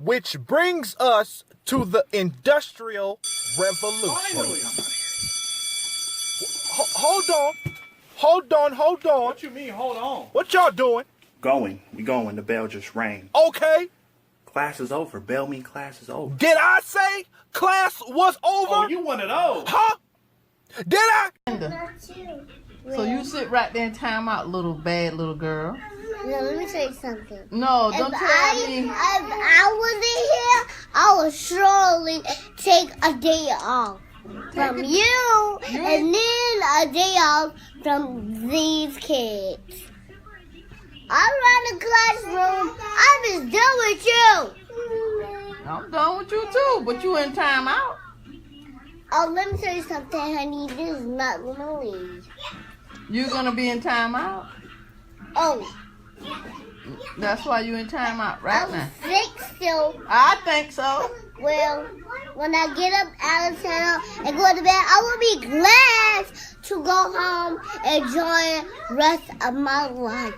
which brings us to the Industrial Revolution. Hold on. What you mean, hold on? What y'all doing? We going. The bell just rang. Okay. Class is over. Bell mean class is over. Did I say class was over? Oh, you one of those. Huh? Did I? So you sit right there and time out, little bad little girl. No, let me tell you something. No, don't tell me. If I wasn't here, I would surely take a day off from you and then a day off from these kids. I'm around the classroom. I'm just done with you. I'm done with you too, but you in time out. Oh, let me tell you something, honey. This is not gonna leave. You're gonna be in time out. Oh, That's why you in time out right now. I'm sick still. I think so. Well, when I get up out of town and go to bed, I will be glad to go home and enjoy the rest of my life.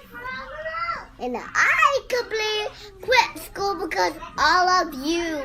And I completely quit school because all of you.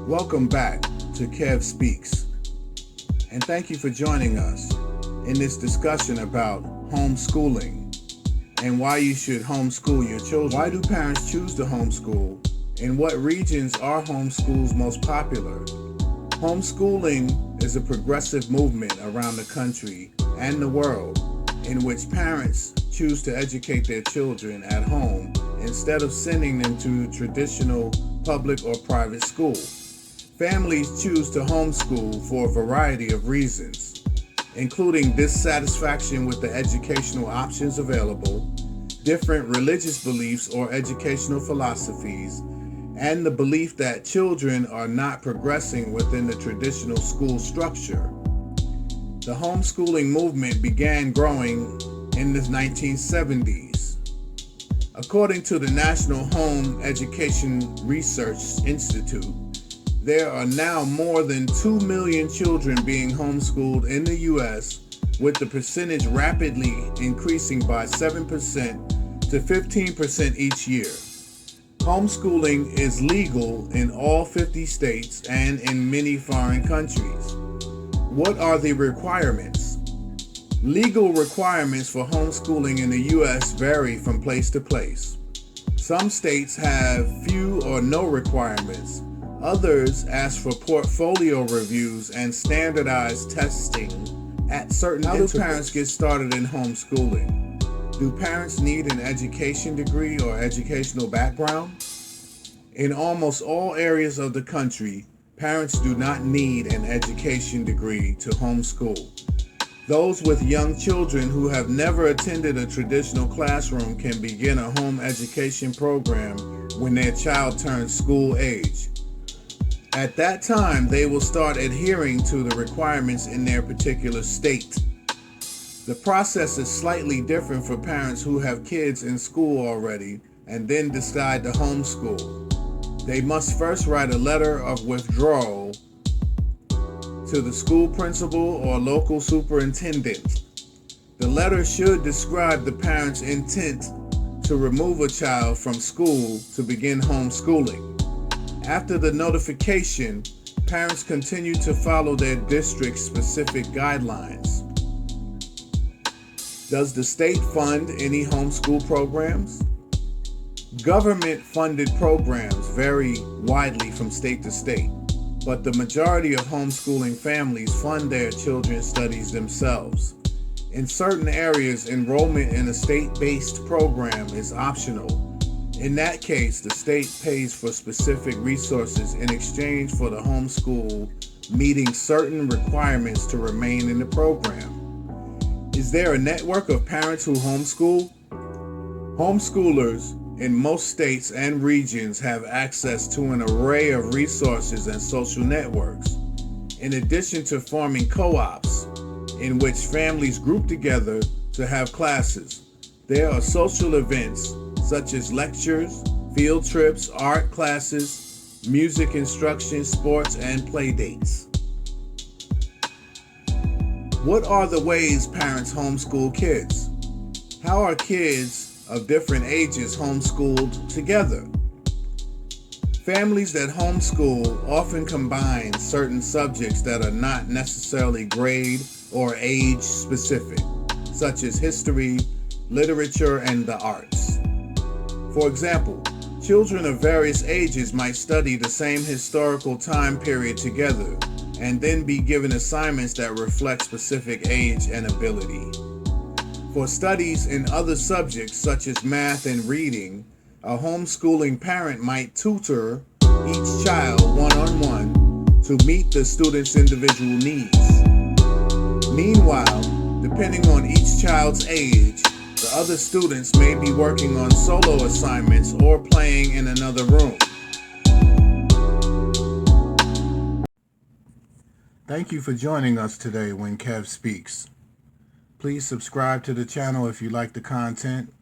Welcome back to Kev Speaks, and thank you for joining us in this discussion about homeschooling and why you should homeschool your children. Why do parents choose to homeschool? In what regions are homeschools most popular? Homeschooling is a progressive movement around the country and the world in which parents choose to educate their children at home instead of sending them to traditional public or private school. Families choose to homeschool for a variety of reasons, including dissatisfaction with the educational options available, different religious beliefs or educational philosophies, and the belief that children are not progressing within the traditional school structure. The homeschooling movement began growing in the 1970s. According to the National Home Education Research Institute, there are now more than 2 million children being homeschooled in the U.S., with the percentage rapidly increasing by 7% to 15% each year. Homeschooling is legal in all 50 states and in many foreign countries. What are the requirements? Legal requirements for homeschooling in the U.S. vary from place to place. Some states have few or no requirements. Others ask for portfolio reviews and standardized testing at certain intervals. How do parents get started in homeschooling? Do parents need an education degree or educational background? In almost all areas of the country, parents do not need an education degree to homeschool. Those with young children who have never attended a traditional classroom can begin a home education program when their child turns school age. At that time, they will start adhering to the requirements in their particular state. The process is slightly different for parents who have kids in school already and then decide to homeschool. They must first write a letter of withdrawal to the school principal or local superintendent. The letter should describe the parent's intent to remove a child from school to begin homeschooling. After the notification, parents continue to follow their district-specific guidelines. Does the state fund any homeschool programs? Government-funded programs vary widely from state to state, but the majority of homeschooling families fund their children's studies themselves. In certain areas, enrollment in a state-based program is optional. In that case, the state pays for specific resources in exchange for the homeschool meeting certain requirements to remain in the program. Is there a network of parents who homeschool? Homeschoolers in most states and regions have access to an array of resources and social networks, in addition to forming co-ops in which families group together to have classes. There are social events such as lectures, field trips, art classes, music instruction, sports, and play dates. What are the ways parents homeschool kids? How are kids of different ages homeschooled together? Families that homeschool often combine certain subjects that are not necessarily grade or age specific, such as history, literature, and the arts. For example, children of various ages might study the same historical time period together and then be given assignments that reflect specific age and ability. For studies in other subjects such as math and reading, a homeschooling parent might tutor each child one-on-one to meet the student's individual needs. Meanwhile, depending on each child's age, the other students may be working on solo assignments or playing in another room. Thank you for joining us today when Kev Speaks. Please subscribe to the channel if you like the content